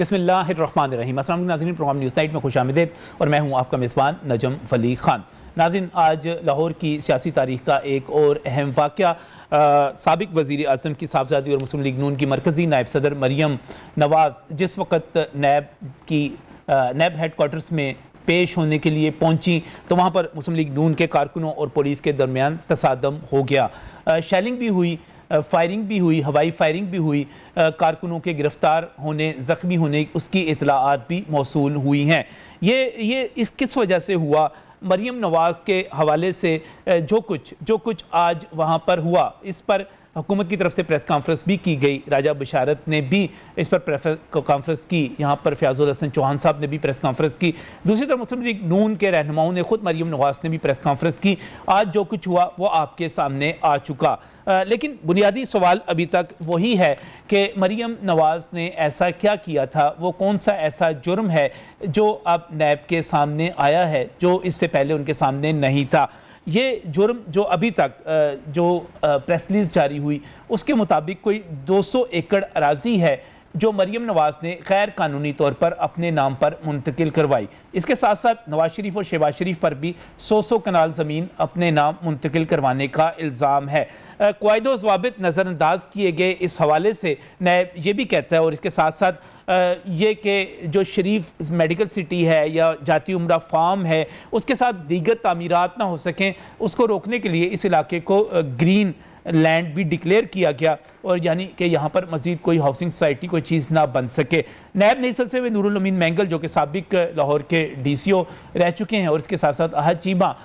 बिस्मिल्लाहिर्रहमानिर्रहीम। अस्सलाम वालेकुम नाज़रीन, प्रोग्राम न्यूज़ नाइट में खुशामदीद और मैं हूँ आपका मेज़बान नजम वली खान। नाज़रीन, आज लाहौर की सियासी तारीख़ का एक और अहम वाक़या साबिक वज़ीर आज़म की साहबजादी और मुस्लिम लीग नून की मरकज़ी नायब सदर मरियम नवाज़ जिस वक़्त नैब हेड क्वार्टर्स में पेश होने के लिए पहुंची तो वहां पर मुस्लिम लीग नून के कारकुनों और पुलिस के दरमियान तसादम हो गया। शेलिंग भी हुई, फायरिंग भी हुई, हवाई फायरिंग भी हुई, कारकुनों के गिरफ्तार होने, ज़ख्मी होने उसकी इतलाआत भी मौसूल हुई हैं। ये किस वजह से हुआ? मरियम नवाज़ के हवाले से जो कुछ आज वहाँ पर हुआ, इस पर हुकूमत की तरफ से प्रेस कॉन्फ्रेंस भी की गई। राजा बशारत ने भी इस पर प्रेस कॉन्फ्रेंस की, यहाँ पर फयाजुल हसन चौहान साहब ने भी प्रेस कॉन्फ्रेंस की। दूसरी तरफ मुस्लिम लीग नून के रहनुमाओं ने खुद मरियम नवाज़ ने भी प्रेस कॉन्फ्रेंस की। आज जो कुछ हुआ वो आपके सामने आ चुका, लेकिन बुनियादी सवाल अभी तक वही है कि मरियम नवाज़ ने ऐसा क्या किया था, वो कौन सा ऐसा जुर्म है जो अब नैब के सामने आया है जो इससे पहले उनके सामने नहीं था। ये जुर्म जो अभी तक जो प्रेस रिलीज जारी हुई उसके मुताबिक कोई 200 एकड़ अराजी है जो मरियम नवाज़ ने गैर कानूनी तौर पर अपने नाम पर मुंतकिल करवाई। इसके साथ साथ नवाज शरीफ और शहबाज शरीफ पर भी 100 कनाल ज़मीन अपने नाम मुंतकिल करवाने का इल्ज़ाम है। क़वाइदो ज़वाबित नज़रअंदाज किए गए इस हवाले से नैब ये भी कहता है, और इसके साथ साथ ये कि जो शरीफ मेडिकल सिटी है या जाती उम्रा फार्म है उसके साथ दीगर तामीरात ना हो सकें, उसको रोकने के लिए इस इलाके को ग्रीन लैंड भी डिक्लेयर किया गया, और यानी कि यहाँ पर मज़ीद कोई हाउसिंग सोसाइटी कोई चीज़ ना बन सके। नैब नई सिलसिले में नूरुल अमीन मैंगल जो कि साबिक लाहौर के DCO रह चुके हैं, और इसके साथ साथ अहद चीमा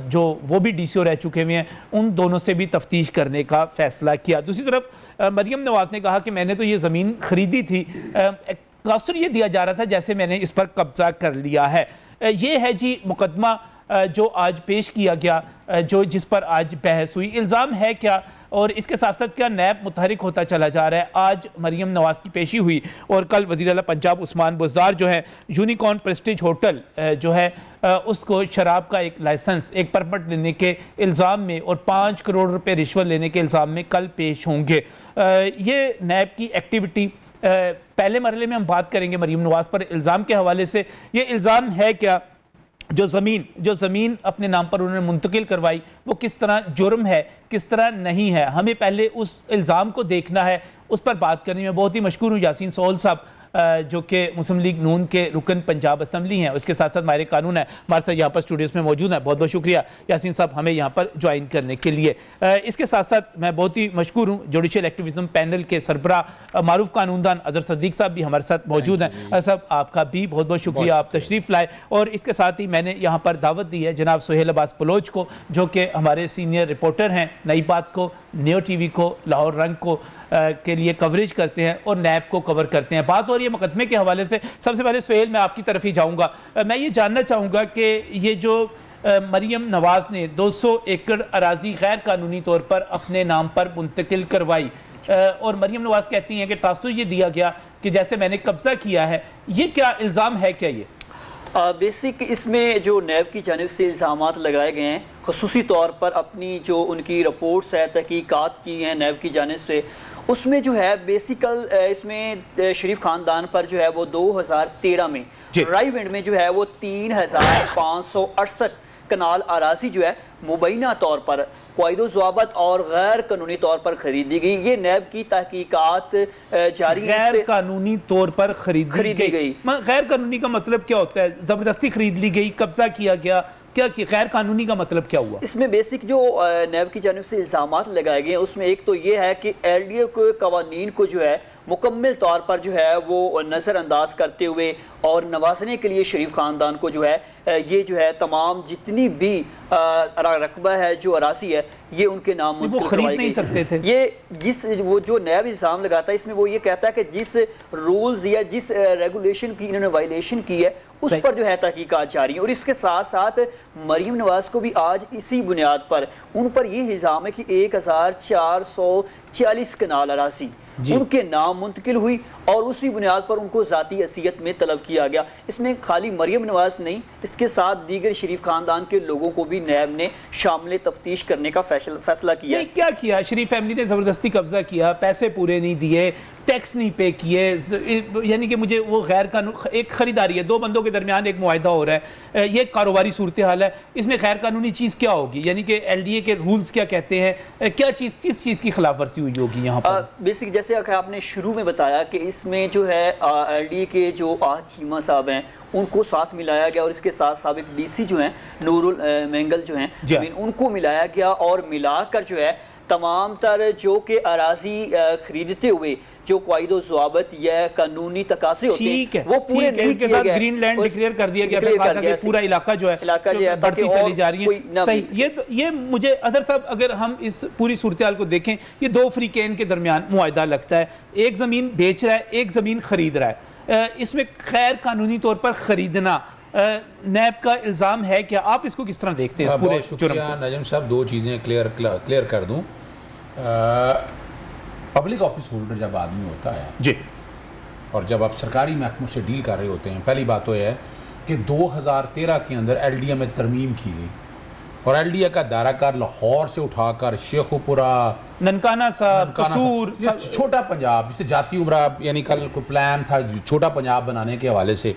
जो वो भी DCO रह चुके हुए हैं, उन दोनों से भी तफ्तीश करने का फैसला किया। दूसरी तरफ मरियम नवाज़ ने कहा कि मैंने तो ये ज़मीन खरीदी थी, तासुर ये दिया जा रहा था जैसे मैंने इस पर कब्जा कर लिया है। ये है जी मुकदमा जो आज पेश किया गया, जिस पर आज बहस हुई। इल्ज़ाम है क्या, और इसके साथ साथ क्या नैब मुतहरिक होता चला जा रहा है? आज मरियम नवाज़ की पेशी हुई और कल वज़ीर आला पंजाब उस्मान बुज़दार जो है यूनिकॉर्न प्रेस्टीज होटल जो है उसको शराब का एक लाइसेंस, एक परमिट लेने के इल्ज़ाम में और 5 करोड़ रुपए रिश्वत लेने के इल्ज़ाम में कल पेश होंगे। ये नैब की एक्टिविटी पहले मरहले में हम बात करेंगे मरियम नवाज़ पर इल्ज़ाम के हवाले से। ये इल्ज़ाम है क्या, जो ज़मीन अपने नाम पर उन्होंने मुंतकिल करवाई वो किस तरह जुर्म है, किस तरह नहीं है? हमें पहले उस इल्ज़ाम को देखना है, उस पर बात करने में बहुत ही मशकूर हूँ यासीन सोहल साहब जो कि मुस्लिम लीग नून के रुकन पंजाब असम्बली हैं, उसके साथ साथ माहिर कानून है, हमारे साथ यहाँ पर स्टूडियोज़ में मौजूद है। बहुत बहुत शुक्रिया यासीन साहब हमें यहाँ पर ज्वाइन करने के लिए। इसके साथ साथ मैं बहुत ही मशकूर हूँ जुडिशल एक्टिविज़म पैनल के सरबराह मारूफ कानूनदान अज़हर सदीक साहब भी हमारे साथ मौजूद हैं। साहब आपका भी बहुत बहुत शुक्रिया, आप तशरीफ़ लाए। और इसके साथ ही मैंने यहाँ पर दावत दी है जनाब सुहेल अब्बास बलोच को, जो कि हमारे सीनियर रिपोर्टर हैं, नई बात को, नियो TV को, लाहौर रंग को के लिए कवरेज करते हैं और नैब को कवर करते हैं। बात हो रही है मुकदमे के हवाले से। सबसे पहले सुहेल मैं आपकी तरफ ही जाऊंगा। मैं ये जानना चाहूँगा कि ये जो मरियम नवाज़ ने 200 एकड़ अराजी गैर कानूनी तौर पर अपने नाम पर मुंतकिल करवाई, और मरियम नवाज़ कहती हैं कि तासुर ये दिया गया कि जैसे मैंने कब्जा किया है, ये क्या इल्ज़ाम है? क्या ये बेसिक इसमें जो नैब की जानिब से इल्ज़ामात लगाए गए हैं, ख़ुसूसी तौर पर अपनी जो उनकी रिपोर्ट्स है, तहकीकात की हैं नैब की जानिब से, उसमें जो है बेसिकल इसमें शरीफ ख़ानदान पर जो है वो 2013 में राइवेंड में जो है वो 3568 कनाल अराजी जो है मुबैना तौर पर क़वाइदो ज़वाबित और गैर कानूनी तौर पर खरीदी गई। ये नैब की तहकीकात जारी, गैर कानूनी तौर पर खरीदी गई। गैर कानूनी का मतलब क्या होता है? ज़बरदस्ती खरीद ली गई, कब्जा किया गया, क्या गैर कानूनी का मतलब क्या हुआ? इसमें बेसिक जो नैब की जानिब से इल्ज़ामात लगाए गए उसमें एक तो ये है कि LDA के कवानीन को जो है मुकम्मल तौर पर जो है वो नज़रअंदाज करते हुए और नवाजने के लिए शरीफ ख़ानदान को जो है ये जो है तमाम जितनी भी रकबा है जो अरासी है ये उनके नाम वो खरीद नहीं सकते थे। ये वो जो नैब इल्ज़ाम लगाता है इसमें वो ये कहता है कि जिस रूल्स या जिस रेगुलेशन की इन्होंने वायलेशन की है उस पर जो है तहकीकात जारी है। और इसके साथ साथ मरियम नवाज़ को भी आज इसी बुनियाद पर उन पर यह इल्ज़ाम है कि 1440 कनाल अरासी उनके नाम मुंतकिल हुई और उसी बुनियाद पर उनको ज़ाती हैसियत में तलब किया गया। इसमें खाली मरियम नवाज़ नहीं, इसके साथ दीगर शरीफ खानदान के लोगों को भी नैब ने शामिल तफ्तीश करने का फैसला किया। क्या किया? शरीफ फैमिली ने ज़बरदस्ती कब्जा किया, पैसे पूरे नहीं दिए, टैक्स नहीं पे किए, यानी कि मुझे वो गैर कानून, एक खरीदारी है, दो बंदों के दरमियान एक मुआहदा हो रहा है, ये कारोबारी सूरत हाल है, इसमें गैर कानूनी चीज़ क्या होगी? यानी कि LDA के रूल्स क्या कहते हैं, क्या चीज़ किस चीज़ की खिलाफ वर्जी हुई होगी यहाँ पर? बेसिक जैसे आपने शुरू में बताया कि इसमें जो है LDA के जो आज चीमा साहब हैं उनको साथ मिलाया गया, और इसके साथ साबिक DC जो हैं नूरुल मेंगल जो हैं उनको मिलाया गया, और मिलाकर जो है तमाम तर जो कि अराजी खरीदते हुए जो कायदो ज़वाबत या कानूनी तकाज़े होते हैं वो पूरे नहीं इसके साथ ग्रीन लैंड डिक्लेयर कर दिया गया था, कहा था कि पूरा इलाका जो है बढ़ती चली जा रही है। सही, ये मुझे अजहर साहब, अगर हम इस पूरी सूरत को देखें, ये दो फ्रीकेन के दरमियान मुआहदा लगता है, एक ज़मीन बेच रहा है, एक ज़मीन खरीद रहा है, इसमें खैर कानूनी तौर पर खरीदना नैब का इल्ज़ाम है क्या? आप इसको किस तरह देखते हैं इस पूरे जुर्म को? नजम साहब, दो चीज़ें क्लियर कर दूं। पब्लिक ऑफिस होल्डर जब आदमी होता है जी, और जब आप सरकारी महकमों से डील कर रहे होते हैं, पहली बात तो यह है कि 2013 के अंदर LDA में तरमीम की गई, और LDA का दायराकार लाहौर से उठाकर शेखुपुरा, ननकाना साहब, कसूर, छोटा पंजाब, जिससे जाती उमरा, यानी कल को प्लान था छोटा पंजाब बनाने के हवाले से,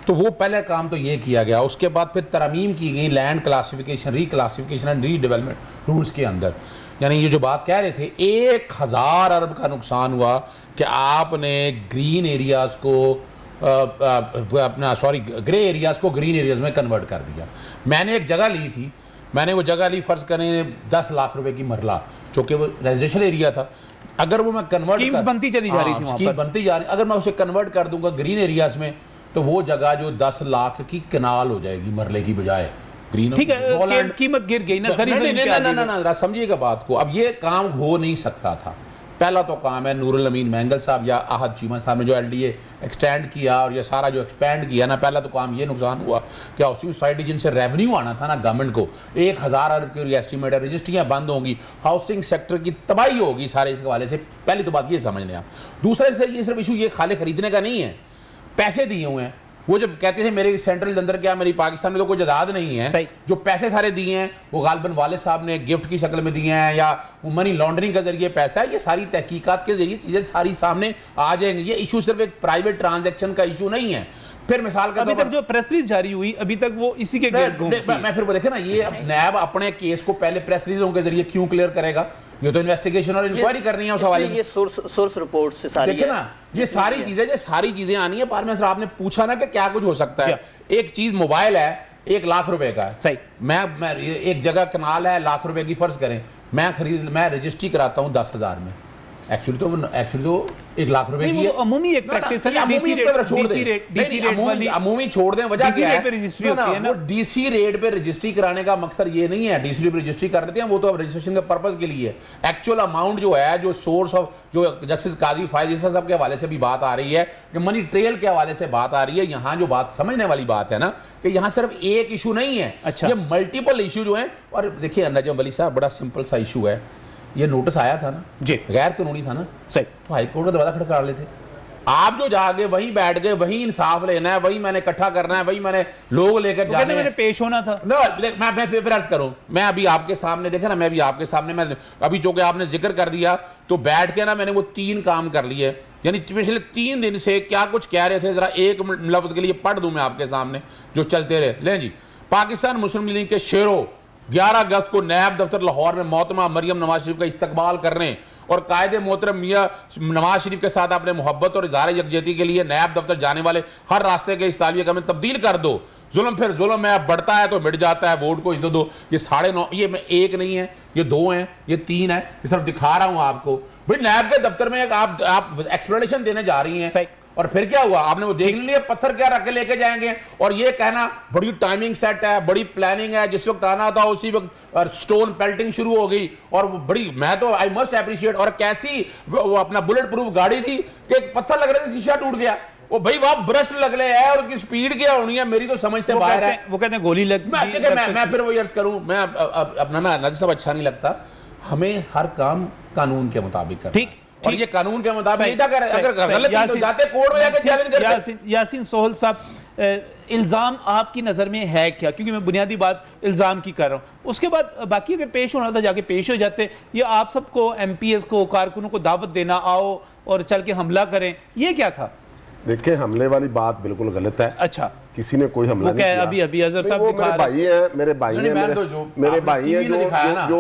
तो वो पहले काम तो ये किया गया। उसके बाद फिर तरमीम की गई land classification, reclassification and redevelopment rules के अंदर। यानी ये जो बात कह रहे थे 1000 अरब का नुकसान हुआ कि आपने ग्रीन एरियाज़ को ग्रे एरियाज़ को ग्रीन एरियाज़ में कन्वर्ट कर दिया। मैंने एक जगह ली थी, मैंने वो जगह ली, फ़र्ज़ करें 10 लाख रुपए की मरला, जो कि वो रेजिडेंशियल एरिया था। अगर वो मैं कन्वर्ट बनती चली जा रही थी, स्कीम बनती जा रही, अगर मैं उसे कन्वर्ट कर दूंगा ग्रीन एरियाज़ में, तो वो जगह जो 10 लाख की कनाल हो जाएगी मरले की बजाय। ग्रीन, ठीक है, कीमत गिर गई ना, समझिएगा बात को। अब ये काम हो नहीं सकता था। पहला तो काम है नूरुल अमीन मेंगल साहब या आहद चीमा साहब ने जो LDA एक्सटेंड किया और ये सारा जो एक्सपेंड किया ना, पहला तो काम ये नुकसान हुआ कि हाउसिंग सोसाइटी जिनसे रेवेन्यू आना था ना गवर्नमेंट को, 1000 अरब की एस्टिमेट है, रजिस्ट्रियाँ बंद होंगी, हाउसिंग सेक्टर की तबाही होगी सारे इस हवाले से। पहली तो बात ये समझ लें आप। दूसरा ये सिर्फ इशू ये खाली खरीदने का नहीं है, पैसे दिए हुए हैं। वो जब कहते थे मेरे सेंट्रल अंदर क्या, मेरी पाकिस्तान में तो कोई जायदाद नहीं है, जो पैसे सारे दिए हैं वो गालबन वाले साहब ने गिफ्ट की शक्ल में दिए हैं, या वो मनी लॉन्ड्रिंग के जरिए पैसा है। ये सारी तहकीकात के जरिए चीज़ें सारी सामने आ जाएंगी। ये इशू सिर्फ एक प्राइवेट ट्रांजैक्शन का इशू नहीं है। फिर मिसाल का अभी तक जो प्रेस रिलीज जारी हुई अभी तक वो इसी के मैं फिर वो देखे ना, ये नैब अपने केस को पहले प्रेस रिलीजों के जरिए क्यों क्लियर करेगा? ये तो इन्वेस्टिगेशन और इंक्वायरी करनी है उस हवाले से। ये सोर्स रिपोर्ट से सारी देखिए ना, ये सारी चीजें आनी है। पर में सर आपने पूछा ना कि क्या कुछ हो सकता है। एक चीज मोबाइल है 1 लाख रुपए का है, सही। मैं एक जगह कनाल है लाख रुपए की, फर्ज करें मैं रजिस्ट्री कराता हूँ 10,000 में। एक्चुअली तो 1 लाख रुपए की अमूमी एक प्रैक्टिस है, अमूमी छोड़ दें। वजह क्या है, वो DC रेट पे रजिस्ट्री कराने का मकसद ये नहीं है। DC रेट पे रजिस्ट्री कर देते हैं, वो तो अब रजिस्ट्रेशन के पर्पस के लिए है। एक्चुअल अमाउंट जो है, जो सोर्स ऑफ, जो जस्टिस काजी फायज साहब के हवाले से भी बात आ रही है, जो मनी ट्रेल के हवाले से बात आ रही है, यहाँ जो बात समझने वाली बात है ना, कि यहाँ सिर्फ एक इशू नहीं है, ये मल्टीपल इशू जो है। और देखिए नजम वली साहब, बड़ा सिंपल सा इशू है। ये नोटिस आया था ना जी, गैर कानूनी था ना, सही, तो हाईकोर्ट का दरवाजा खड़का लेते। आप जो जाके वहीं बैठ गए, वहीं इंसाफ लेना है, वहीं मैंने इकट्ठा करना है, वहीं मैंने लोग लेकर तो जाने हैं, पेश होना था ना। मैं फिर अर्ज करूं, मैं अभी आपके सामने देखे ना, मैं भी आपके सामने, मैं अभी जो कि आपने जिक्र कर दिया, तो बैठ के ना मैंने वो 3 काम कर लिए। यानी पिछले 3 दिन से क्या कुछ कह रहे थे, जरा एक लफ्ज के लिए पढ़ दूं मैं आपके सामने जो चलते रहे। लें जी, पाकिस्तान मुस्लिम लीग के शेरों 11 अगस्त को नैब दफ्तर लाहौर में मोहतरमा मरियम नवाज शरीफ का इस्तकबाल करने और कायदे मोहतरम मियाँ नवाज शरीफ के साथ अपने मोहब्बत और इज़हार यकजहती के लिए नैब दफ्तर जाने वाले हर रास्ते के इस्तालविया का में तब्दील कर दो। जुल्म फिर जुल्म है, बढ़ता है तो मिट जाता है, वोट को इज्जत दो। ये 9.5, ये मैं 1 नहीं है, ये 2 हैं, ये 3 है, ये सिर्फ दिखा रहा हूँ आपको। भाई नैब के दफ्तर में एक आप एक्सप्लेनेशन देने जा रही हैं, और फिर क्या हुआ, आपने वो देख लिया, पत्थर क्या रख के लेके जाएंगे, और ये कहना बड़ी टाइमिंग सेट है, बड़ी प्लानिंग है, जिस वक्त आना था उसी वक्त स्टोन पेल्टिंग शुरू हो गई। और वो बड़ी, मैं तो आई मस्ट अप्रिशिएट, और कैसी वो अपना बुलेट प्रूफ गाड़ी थी कि पत्थर लग रहे थे, शीशा टूट गया। वो भाई वहां ब्रश लग रहे हैं, और उसकी स्पीड क्या होनी है, मेरी तो समझ से बाहर है। वो कहते हैं गोली लग। मैं फिर वो यर्स करूं, मैं अपना ना नजर सब अच्छा नहीं लगता। हमें हर काम कानून के मुताबिक करना, ठीक, और ये कानून के मुताबिक अगर गलत तो जाते कोर्ट में जाकर चैलेंज करते। यासीन सोहल साहब, इल्ज़ाम आपकी नज़र में है क्या? क्योंकि मैं बुनियादी बात इल्ज़ाम की कर रहा हूँ, उसके बाद बाकी अगर पेश होना था जाके पेश हो जाते, या आप सबको MPs को कारकुनों को दावत देना आओ और चल के हमला करें, ये क्या था? देखिए, हमले वाली बात बिल्कुल गलत है। अच्छा, किसी ने कोई हमला नहीं किया। अभी अजहर साहब वो मेरे भाई हैं, मेरे भाई हैं, मेरे भाई हैं जो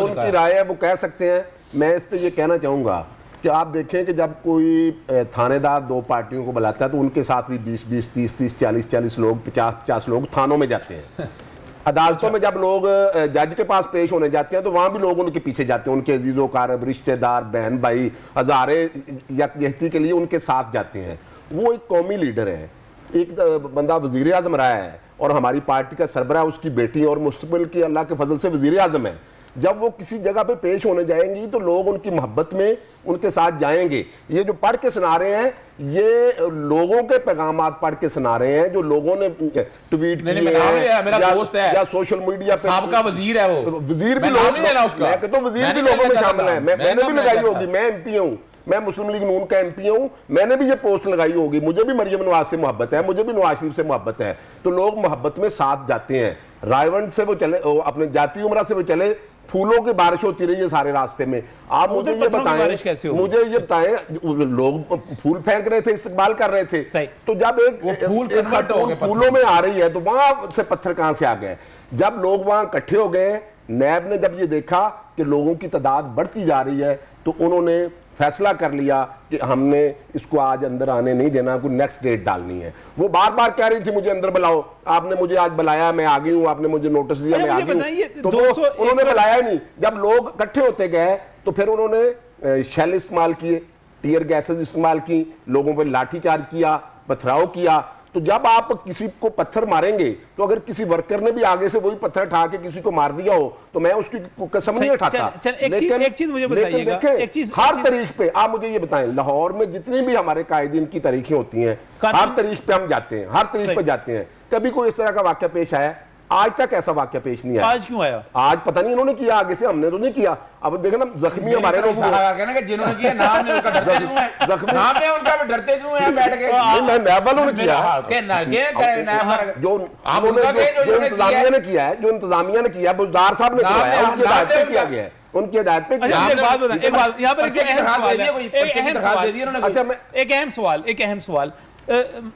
उनकी राय है वो कह सकते हैं। मैं इस पे ये कहना चाहूंगा कि आप देखें कि जब कोई थानेदार दो पार्टियों को बुलाता है तो उनके साथ भी 20-20, 30-30, 40-40 लोग, 50-50 लोग थानों में जाते हैं। अदालतों में जब लोग जज के पास पेश होने जाते हैं तो वहां भी लोग उनके पीछे जाते हैं, उनके अजीजों कारब, रिश्तेदार, बहन भाई, हजारे यकजहती के लिए उनके साथ जाते हैं। वो एक कौमी लीडर है, एक बंदा वजीर आजम रहा है और हमारी पार्टी का सरबराह उसकी बेटी और मुस्तकबिल की अल्लाह के फजल से वजीर आजम है। जब वो किसी जगह पे पेश होने जाएंगी तो लोग उनकी मोहब्बत में उनके साथ जाएंगे। ये जो पढ़ के सुना रहे हैं, ये लोगों के पैगामात पढ़ के सुना रहे हैं जो लोगों ने ट्वीट किए हैं, मेरा दोस्त है या सोशल मीडिया पे। साहब का वजीर है वो, वजीर भी नाम नहीं लेना उसका, मैं कहता हूं वजीर भी लोगों में शामिल है। मैंने भी लगाई होगी, मैं MP हूं, मैं मुस्लिम लीग नून का MP हूं, मैंने भी ये पोस्ट लगाई होगी। मुझे भी मरियम नवाज से मोहब्बत है, मुझे भी नवाज शरीफ से मोहब्बत है। तो लोग मोहब्बत में साथ जाते हैं। रायवंड से वो चले, अपने जाती उमरा से वो चले, फूलों की बारिश होती रही है सारे रास्ते में। आप मुझे ये बताएं, लोग फूल फेंक रहे थे, इस्तेमाल कर रहे थे, तो जब एक फूलों में आ रही है तो वहां से पत्थर कहां से आ गए? जब लोग वहां इकट्ठे हो गए, नैब ने जब ये देखा कि लोगों की तादाद बढ़ती जा रही है तो उन्होंने फैसला कर लिया कि हमने इसको आज अंदर आने नहीं देना, कोई नेक्स्ट डेट डालनी है। वो बार बार कह रही थी मुझे अंदर बुलाओ, आपने मुझे आज बुलाया, मैं आ गई हूं, आपने मुझे नोटिस दिया, मैं आ गई हूं, तो वो उन्होंने बुलाया ही नहीं। जब लोग इकट्ठे होते गए तो फिर उन्होंने शेल इस्तेमाल किए, टीयर गैसेज इस्तेमाल की, लोगों पर लाठीचार्ज किया, पथराव किया। तो जब आप किसी को पत्थर मारेंगे तो अगर किसी वर्कर ने भी आगे से वही पत्थर उठा के किसी को मार दिया हो तो मैं उसकी कसम नहीं उठाता। लेकिन एक चीज मुझे बताइएगा, हर तारीख पे आप मुझे ये बताएं, लाहौर में जितनी भी हमारे कायदीन की तारीखें होती हैं, हर तारीख पे हम जाते हैं, हर तारीख पे जाते हैं। कभी कोई इस तरह का वाक्य पेश आया? आज तक ऐसा वाक्य पेश नहीं आया। आज क्यों आया? आज पता नहीं इन्होंने किया, आगे से हमने तो नहीं किया। अब देखो ना, जख्मी हमारे लोग जिन्होंने किया, नाम ने उनका डरते क्यों है? जख्मी नाम ने उनका डरते क्यों है बैठ के? मैं नैब वालों ने किया, जो इंतजामिया ने किया है, जो इंतजामिया ने किया, बुजदार साहब ने किया है, उनकी हिदायत पे किया गया है, उनकी हिदायत पे किया। एक बात यहाँ पर एक अहम सवाल,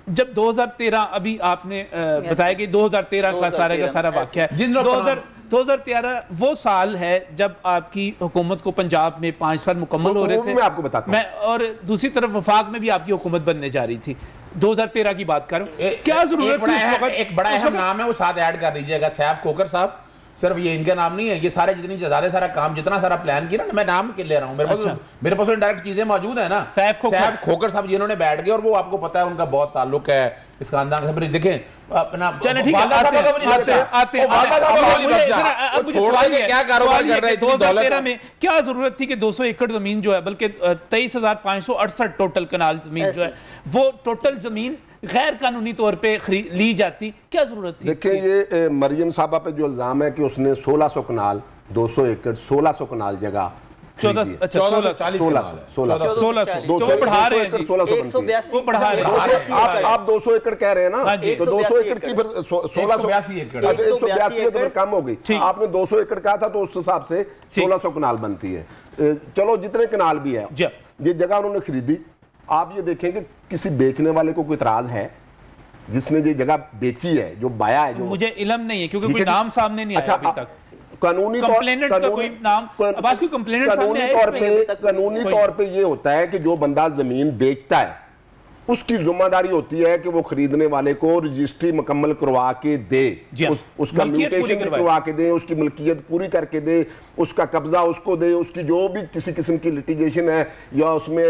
जब 2013 अभी आपने बताया कि 2013 का सारा वाकया है, 2013 वो साल है जब आपकी हुकूमत को पंजाब में 5 साल मुकम्मल हो रहे थे। मैं आपको बताता हूं, और दूसरी तरफ वफाक में भी आपकी हुकूमत बनने जा रही थी। 2013 की बात कर रहा हूं, क्या जरूरत थी? एक बड़ा अहम नाम है, वो साथ ऐड कर लीजिएगा, सैफ खोकर साहब। सिर्फ ये इनका नाम नहीं है, ये सारे जितनी ज्यादा सारा काम, जितना सारा प्लान किया ना, मैं नाम के ले रहा हूँ, मेरे पास डायरेक्ट चीजें मौजूद है ना। सैफ खोकर साहब जिन्होंने बैठ गए, और वो आपको पता है उनका बहुत ताल्लुक है इस खानदान से। देखें अपना, ठीक है, क्या कारोबार कर रहे थे? 2013 में क्या जरूरत थी कि 200 एकड़ जमीन जो है, बल्कि 23,568 टोटल कनाल जमीन जो है, वो टोटल जमीन गैर कानूनी तौर पे ली जाती, क्या जरूरत थी? देखिए, ये मरियम साहबा पे जो इल्जाम है कि उसने 1600 कनाल, 200 एकड़, 1600 कनाल जगह, 1600 आप 200 एकड़ कह रहे हैं ना, तो 200 एकड़ की फिर 1682 एकड़, 182 एकड़ कम हो गई। आपने 200 एकड़ कहा था तो उस हिसाब से 1600 कनाल बनती है। चलो जितने कनाल भी है, ये जगह उन्होंने खरीदी। आप ये देखें कि किसी बेचने वाले को कोई इतराज है जिसने ये जगह बेची है, जो बाया है? जो मुझे इल्म नहीं है क्योंकि कोई नाम सामने नहीं आया अभी तक। कानूनी तौर पे ये होता है कि जो बंदा जमीन बेचता है उसकी जिम्मेदारी होती है कि वो खरीदने वाले को रजिस्ट्री मुकम्मल करवा के दे, उसका म्यूटेशन करवा के दे, उसकी मलकियत पूरी करके दे, उसका कब्जा उसको दे, उसकी जो भी किसी किस्म की लिटिगेशन है या उसमें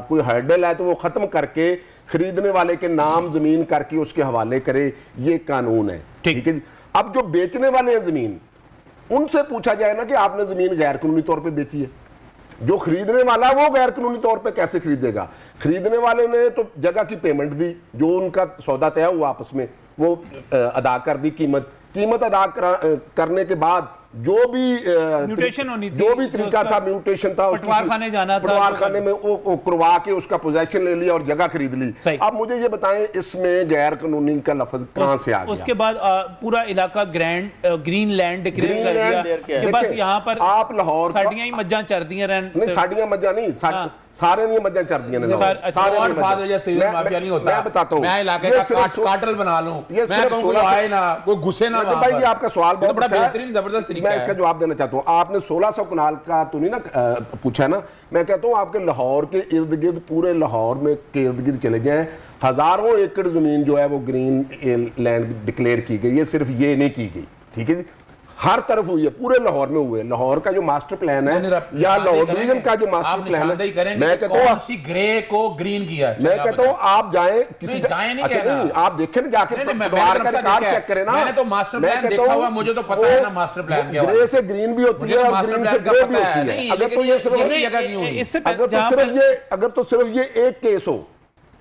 कोई हर्डल है तो वो खत्म करके खरीदने वाले के नाम जमीन करके उसके हवाले करे। ये कानून है, ठीक है। अब जो बेचने वाले हैं जमीन, उनसे पूछा जाए ना कि आपने जमीन गैर कानूनी तौर पे बेची है। जो खरीदने वाला वो गैर कानूनी तौर पे कैसे खरीदेगा? खरीदने वाले ने तो जगह की पेमेंट दी, जो उनका सौदा तय हुआ आपस में, वो अदा कर दी, कीमत अदा करने के बाद जो भी म्यूटेशन होनी थी, जो भी तरीका था, म्यूटेशन था, पटवार खाने जाना था, पटवार खाने में वो करवा के उसका पोजेशन ले लिया और जगह खरीद ली। अब मुझे ये बताएं इसमें गैर कानूनी का लफ्ज कहां से आ गया? उसके बाद पूरा इलाका ग्रीन लैंड डिक्लेयर कर दिया कि बस यहाँ पर आप लाहौर साड़ियां ही मज्जां चर दियां रहन। नहीं, साड़ियां मज्जां नहीं, सारे नहीं मज्जां चर दियां ने। सारे और फादर जैसे माफिया नहीं होता। मैं बताता हूं, मैं इलाके का काटल बना लूं, मैं कहूं कोई आए ना, कोई घुसे ना। भाई ये आपका सवाल बहुत बड़ा अच्छा है, बेहतरीन जबरदस्त तरीका मैं है। इसका जवाब देना चाहता हूं। आपने 1600 कनाल का तो नहीं ना पूछा ना, मैं कहता हूं आपके लाहौर के इर्द गिर्द, पूरे लाहौर में के इर्द गिर्द चले जाएं, हजारों एकड़ जमीन जो है वो ग्रीन लैंड डिक्लेयर की गई है। सिर्फ ये नहीं की गई, ठीक है जी, हर तरफ हुई है, पूरे लाहौर में हुए। लाहौर का जो मास्टर प्लान है या लाहौर डिवीजन का जो मास्टर प्लान है, मैं कहता हूं ग्रे को ग्रीन किया। मैं कहता हूं आप जाएं किसी जाए नहीं कहना, आप देखें ना, जाके पटवार का रिकॉर्ड चेक करें ना। मैंने तो मास्टर प्लान देखा हुआ, मुझे तो पता है ना मास्टर प्लान क्या है। ग्रे से ग्रीन भी होती है और ग्रीन से ग्रे भी होती है। अगर तो ये सिर्फ अगर तो सिर्फ ये एक केस हो,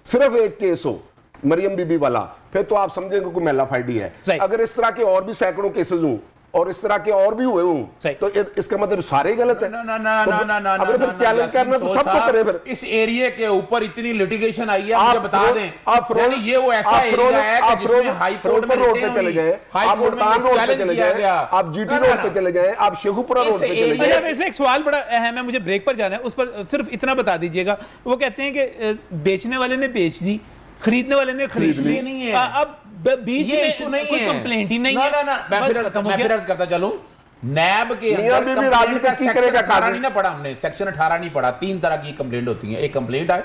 सिर्फ एक केस हो मरियम बीबी वाला, फिर तो आप समझेंगे कोई मेला फाइडी है। अगर इस तरह के और भी सैकड़ों केसेस हों और इस तरह के और भी हुए हूं तो इसका मतलब सारे गलत है। अगर फिर चैलेंज करना तो सबको करे। फिर इस एरिया के ऊपर इतनी लिटिगेशन आई है, मुझे बता दें, यानी ये वो ऐसा एरिया है कि जिसमें हाई कोर्ट में रोड पे चले जाएं, आप मुल्तान रोड पे चले जाएं, आप जीटी रोड पे चले जाएं, आप शेखुपुरा रोड पे चले जाएं। इसमें एक सवाल बड़ा अहम है, मुझे ब्रेक पर जाना है, उस पर सिर्फ इतना बता दीजिएगा। वो कहते हैं कि बेचने वाले ने बेच दी, खरीदने वाले ने खरीद ली, नहीं है। अब बीच में इशू नहीं कोई है, कंप्लेंट ही नहीं है। मैं फिर अर्ज करता चलूं, नैब के अंदर नहीं ना पढ़ा हमने, सेक्शन 18 नहीं पढ़ा। 3 तरह की कंप्लेंट होती है, एक कंप्लेंट है,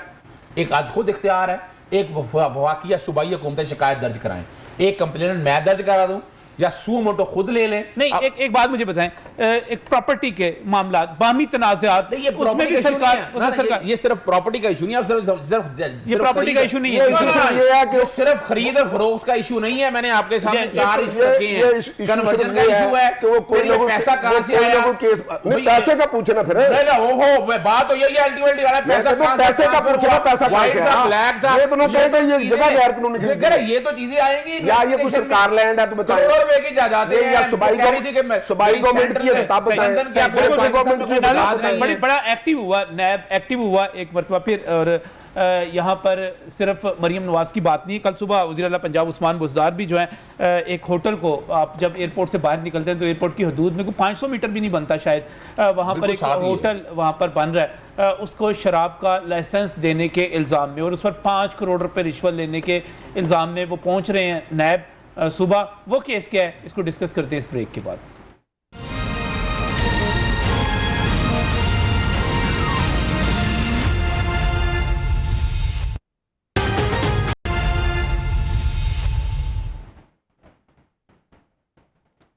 एक आज खुद इख्तियार है, एक वाकिया सूबाई हुकूमत शिकायत दर्ज कराएं। एक कंप्लेंट मैं दर्ज करा दूं या सू मोटो खुद ले लें। नहीं, एक बात मुझे बताएं, एक प्रॉपर्टी के मामला, बामी तनाज़ात, उसमें भी सरकार ये सिर्फ प्रॉपर्टी का इशू नहीं है, सिर्फ ये प्रॉपर्टी का इशू नहीं है, ये है कि सिर्फ खरीद और फरोख्त का इशू नहीं है। मैंने आपके सामने 4 इशू रखे हैं। कन्वर्जन का इशू है कि वो कोई लोग पैसा कहां से आया, पैसे का पूछना। फिर ओहो, बात तो यही है अल्टीमेटली वाला पैसा पैसे का पूछना, पैसा व्हाइट था, ब्लैक था, ये तो ना कहेगा ये जगह गैर कानूनी, ये तो चीजें आएंगी या ये कुछ सरकार लैंड है तो बताइए की जायदादें हैं। सूबाई गवर्नमेंट की किताब बताएं। बड़ा एक्टिव हुआ, नैब एक्टिव हुआ एक मरतबा फिर। और यहाँ पर सिर्फ मरियम नवाज की बात नहीं, कल सुबह वज़ीर आला पंजाब उस्मान बुज़दार भी जो है एक होटल को, आप जब एयरपोर्ट से बाहर निकलते हैं तो एयरपोर्ट की हदूद में कोई 500 मीटर भी नहीं बनता शायद, वहाँ पर एक होटल वहाँ पर बन रहा है, उसको शराब का लाइसेंस देने के इल्ज़ाम में और उस पर 5 करोड़ रुपए रिश्वत लेने के इल्ज़ाम में वो पहुँच रहे हैं नैब सुबह। वो केस क्या है, इसको डिस्कस करते हैं इस ब्रेक के बाद।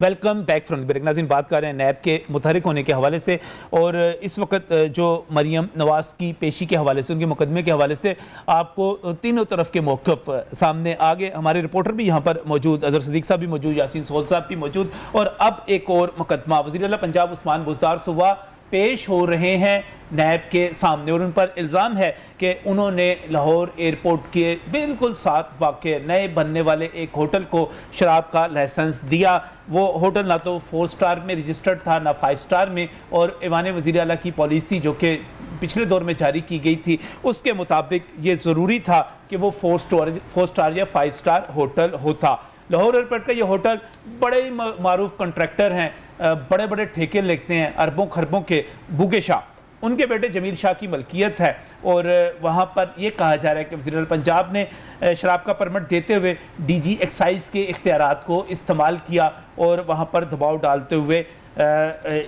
Welcome back from the break. नाज़रीन, बात कर रहे हैं नैब के मुतहरिक होने के हवाले से और इस वक्त जो मरियम नवाज की पेशी के हवाले से, उनके मुकदमे के हवाले से आपको तीनों तरफ के मौक़िफ़ सामने आ गए। हमारे रिपोर्टर भी यहाँ पर मौजूद, अज़हर सिद्दीक साहब भी मौजूद, यासीन सोल साहब भी मौजूद, और अब एक और मुकदमा वज़ीर आला पंजाब उस्मान बुज़दार सुबह पेश हो रहे हैं नैब के सामने और उन पर इल्ज़ाम है कि उन्होंने लाहौर एयरपोर्ट के बिल्कुल साथ वाक़ नए बनने वाले एक होटल को शराब का लाइसेंस दिया। वो होटल ना तो 4 स्टार में रजिस्टर्ड था ना 5 स्टार में, और ऐवान वज़ीर आला की पॉलिसी जो कि पिछले दौर में जारी की गई थी उसके मुताबिक ये ज़रूरी था कि वो 4 स्टार या 5 स्टार होटल होता। लाहौर एयरपोर्ट का ये होटल बड़े ही मारूफ कंट्रैक्टर हैं, बड़े बड़े ठेके लेते हैं अरबों खरबों के, बुगे शाह, उनके बेटे जमील शाह की मलकियत है। और वहाँ पर यह कहा जा रहा है कि वज़ीर आला पंजाब ने शराब का परमिट देते हुए डीजी एक्साइज के इख्तियारात को इस्तेमाल किया और वहाँ पर दबाव डालते हुए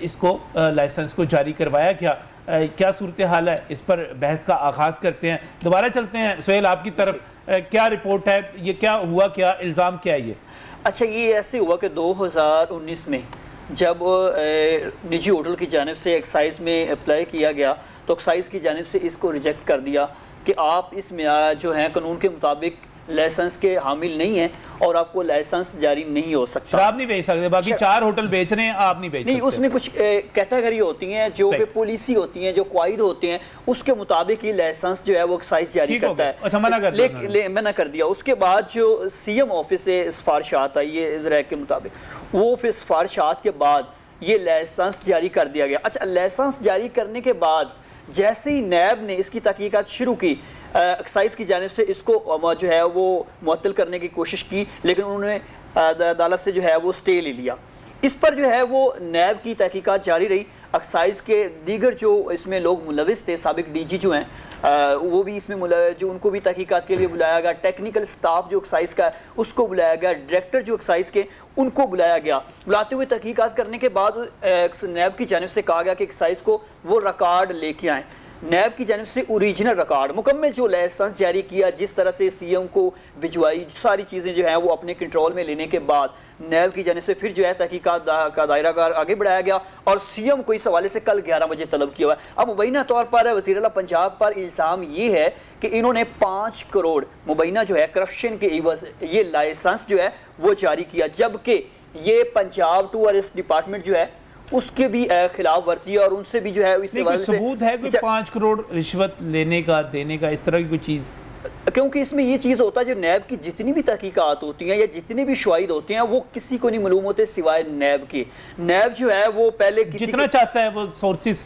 इसको लाइसेंस को जारी करवाया गया। क्या सूरत हाल है, इस पर बहस का आगाज़ करते हैं। दोबारा चलते हैं सुहेल आपकी तरफ, क्या रिपोर्ट है, ये क्या हुआ, क्या इल्ज़ाम क्या है ये? अच्छा, ये ऐसे हुआ कि 2019 में जब निजी होटल की जानिब से एक्साइज में अप्लाई किया गया तो एक्साइज की जानिब से इसको रिजेक्ट कर दिया कि आप इसमें जो हैं कानून के मुताबिक लाइसेंस के हामिल नहीं है और आपको लाइसेंस जारी नहीं हो सकता। शराब नहीं बेच सकते, बाकी 4 होटल बेच रहे हैं, आप नहीं बेच सकते। उसमें कुछ कैटेगरी होती हैं जो कि पॉलिसी होती हैं, जो क्वाइड होते हैं, उसके मुताबिक ही लाइसेंस जो है वो एक्साइज जारी करता है। अच्छा, मना कर दिया। उसके बाद जो सीएम ऑफिस से सिफारिशात आई है इजरा के मुताबिक, वो फिर सिफारिशात के बाद ये लाइसेंस जारी कर दिया गया। अच्छा, लाइसेंस जारी करने के बाद जैसे ही नैब ने इसकी तहकीकात शुरू की, एक्साइज की जानिब से इसको जो है वो मुअत्तल करने की कोशिश की, लेकिन उन्होंने अदालत से जो है वो स्टे ले लिया। इस पर जो है वो नैब की तहकीकात जारी रही। एक्साइज के दीगर जो इसमें लोग मुलविस थे, साबिक डीजी जो हैं, वो भी इसमें जो उनको भी तहकीकात के लिए बुलाया गया। टेक्निकल स्टाफ जो एक्साइज का है उसको बुलाया गया। डायरेक्टर जो एक्साइज के उनको बुलाया गया। बुलाते हुए तहकीकात करने के बाद नैब की जानिब से कहा गया कि एक्साइज को वो रिकॉर्ड लेके आएँ। नैब की जानिब से ओरिजिनल रिकॉर्ड मुकम्मल जो लाइसेंस जारी किया, जिस तरह से सीएम को भिजवाई, सारी चीज़ें जो हैं वो अपने कंट्रोल में लेने के बाद नैब की जानिब से फिर जो है तहकीकात का दायरा आगे बढ़ाया गया और सीएम को इस हवाले से कल 11 बजे तलब किया हुआ है। अब मुबैना तौर पर वज़ीर आला पंजाब पर इल्ज़ाम ये है कि इन्होंने 5 करोड़ मुबैना जो है करप्शन के एवज ये लाइसेंस जो है वो जारी किया, जबकि ये पंजाब टूरिस्ट डिपार्टमेंट जो है उसके भी खिलाफ वर्जी और उनसे भी जो है इस सबूत है कोई 5 करोड़ रिश्वत लेने का, देने का, इस तरह की कोई चीज़? क्योंकि इसमें ये चीज़ होता है, जो नैब की जितनी भी तहकीकात होती हैं या जितने भी शवाहिद होते हैं वो किसी को नहीं मालूम होते सिवाय नैब के। नैब जो है वो पहले जितना चाहता है वो सोर्सेज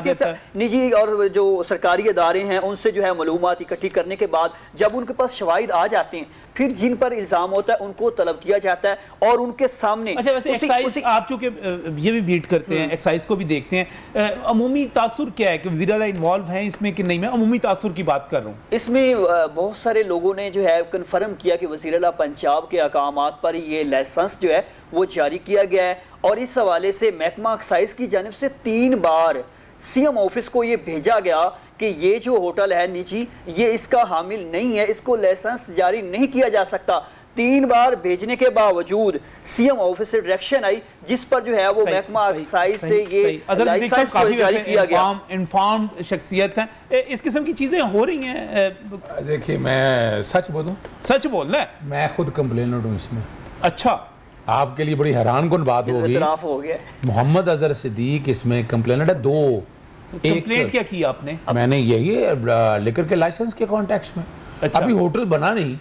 के निजी और जो सरकारी इदारे हैं उनसे जो है मालूमात इकट्ठी करने के बाद जब उनके पास शवाहिद आ जाते हैं फिर जिन पर इल्जाम होता है उनको तलब किया जाता है और उनके सामने। अच्छा, वैसे एक्साइज आप चूंकि ये भी बीट करते हैं, एक्साइज को भी देखते हैं, अमूमी तासुर क्या है कि वज़ीर आला इन्वॉल्व हैं इसमें कि नहीं? मैं अमूमी तासुर की बात कर रहा हूँ। इसमें बहुत सारे लोगों ने जो है कन्फर्म किया कि वज़ीर आला पंजाब के अहकामात पर ये लाइसेंस जो है वो जारी किया गया है और इस हवाले से महकमा एक्साइज की जानिब से 3 बार सीएम ऑफिस को ये भेजा गया कि ये जो होटल है निजी, ये इसका हामिल नहीं है, इसको लाइसेंस जारी नहीं किया जा सकता। 3 बार भेजने के बावजूद सीएम ऑफिस से डायरेक्शन आई जिस पर जो है वो महकमा एक्साइज से ये लाइसेंस जारी किया गया। इन्फॉर्म्ड शख्सियत है, इस किस्म की चीजें हो रही हैं। देखिए, मैं सच बोलूं, सच बोलना है, मैं खुद कंप्लेनेंट हूं इसमें। अच्छा, आपके लिए बड़ी हैरानकुन बात होगी, हो गया मोहम्मद अजहर सिद्दीक इसमें कंप्लेनेंट है। 2 कंप्लेंट क्या की आपने? मैंने यही लेकर के लाइसेंस के कॉन्टेक्स्ट में। अच्छा। अभी होटल बना नहीं,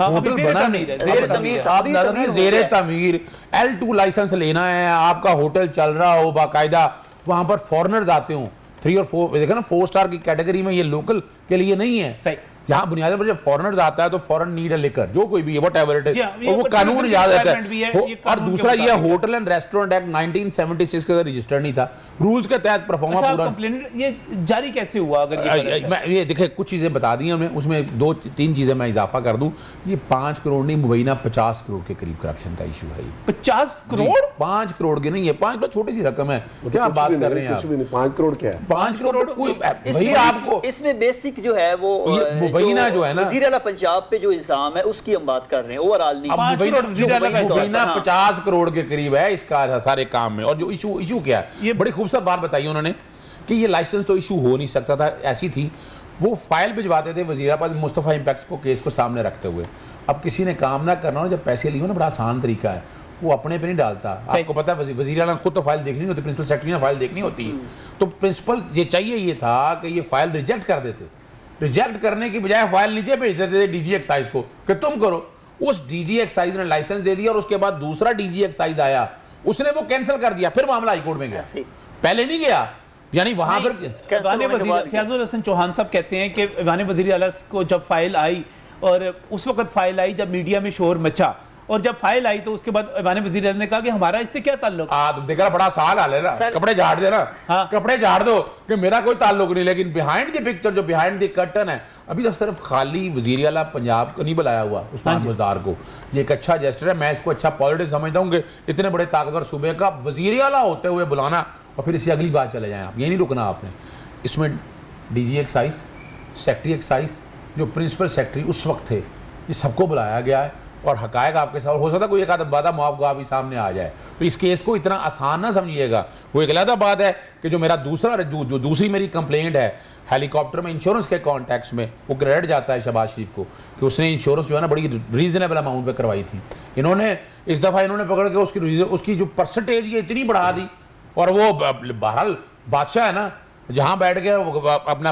होटल बना नहीं, ज़ेर ज़ेर तमीर L2 लाइसेंस लेना है, आपका होटल चल रहा हो बाकायदा, वहां पर फॉरेनर्स आते हो 3 और 4, देखा ना 4 स्टार की कैटेगरी में, ये लोकल के लिए नहीं है। सही, यहाँ बुनियादी पर जब फॉरेनर्स आता है तो फॉरेन नीड है लेकर जो कोई भी है व्हाटएवर इट इज, वो कानून याद रहता है। और दूसरा ये होटल एंड रेस्टोरेंट एक्ट 1976 के रजिस्टर्ड नहीं था, रूल्स के तहत परफॉर्मा पूरा। ये जारी कैसे हुआ? अगर ये देखिए कुछ चीजें बता दी हमने, उसमें 2-3 चीजें मैं इजाफा कर दूं। ये 5 करोड़ नहीं, मुबैना 50 करोड़ के करीब करप्शन का इशू है। 50 करोड़? 5 करोड़ की नहीं है, 5 करोड़ छोटी सी रकम है, क्या आप बात कर रहे हैं? 5 करोड़ क्या है? 5 करोड़ कोई भाई आपको इसमें बेसिक जो है वो मुबैना जो है ना, वज़ीर आला पंजाब पे जो इल्जाम है उसकी हम बात कर रहे हैं, ओवरऑल नहीं। मुबैना 50 करोड़ के करीब है इसका सारे काम में। और जो इशू क्या है, ये बड़ी खूबसूरत बात बताई उन्होंने कि ये लाइसेंस तो इशू हो नहीं सकता था, ऐसी थी। वो फाइल भिजवाते थे वज़ीराबाद मुस्तफ़ा इम्पैक्ट को केस को सामने रखते हुए। अब किसी ने काम ना करना हो, जब पैसे लिए हो ना, बड़ा आसान तरीका है, वो अपने पे नहीं डालता। आपको पता है वज़ीर आला खुद तो फाइल देखनी नहीं होती, प्रिंसिपल सेक्रेटरी ने फाइल देखनी होती। तो प्रिंसिपल ये चाहिए ये था कि ये फाइल रिजेक्ट कर देते, रिजेक्ट करने की बजाय फाइल नीचे भेज देते थे डीजी एक्साइज को कि तुम करो। उस डीजी एक्साइज ने लाइसेंस दे दिया और उसके बाद दूसरा डीजी एक्साइज आया, उसने वो कैंसिल कर दिया, फिर मामला हाईकोर्ट में गया, पहले नहीं गया। यानी वहां पर फयाजुल हसन चौहान साहब कहते हैं कि वाने वज़ीर आला को जब फाइल आई, और उस वक्त फाइल आई जब मीडिया में शोर मचा, और जब फाइल आई तो उसके बाद वाने वज़ीर आला ने कहा कि हमारा इससे क्या ताल्लुक? देखा बड़ा साल हाल है ना, कपड़े झाड़ दे ना। हाँ। कपड़े झाड़ दो कि मेरा कोई ताल्लुक नहीं, लेकिन बिहाइंड द पिक्चर, जो बिहाइंड द कर्टन है, अभी तो सिर्फ खाली वज़ीर आला पंजाब को नहीं बुलाया हुआ, उस्मान बुज़दार को। ये एक अच्छा जेस्टर है, मैं इसको अच्छा पॉलिटिक्स समझता हूँ कि इतने बड़े ताकतवर सूबे का वज़ीर आला होते हुए बुलाना, और फिर इससे अगली बात चले जाएं आप, ये नहीं रुकना आपने। इसमें डीजी एक्साइज, सेक्रेटरी एक्साइज, जो प्रिंसिपल सेक्रेटरी उस वक्त थे, ये सबको बुलाया गया है और हकायक आपके साथ हो सकता है कोई एक आधा बात मुआवजा भी सामने आ जाए। तो इस केस को इतना आसान ना समझिएगा। वो एक अलग बात है कि जो मेरा जो दूसरी मेरी कंप्लेंट है हेलीकॉप्टर में इंश्योरेंस के कॉन्टेक्स्ट में, वो क्रेडिट जाता है शहबाज शरीफ को कि उसने इंश्योरेंस जो है ना बड़ी रीजनेबल अमाउंट पे करवाई थी। इन्होंने इस दफ़ा इन्होंने पकड़ के उसकी जो परसेंटेज ये इतनी बढ़ा दी, और वो बहरहाल बादशाह है ना, जहां बैठ गए अपना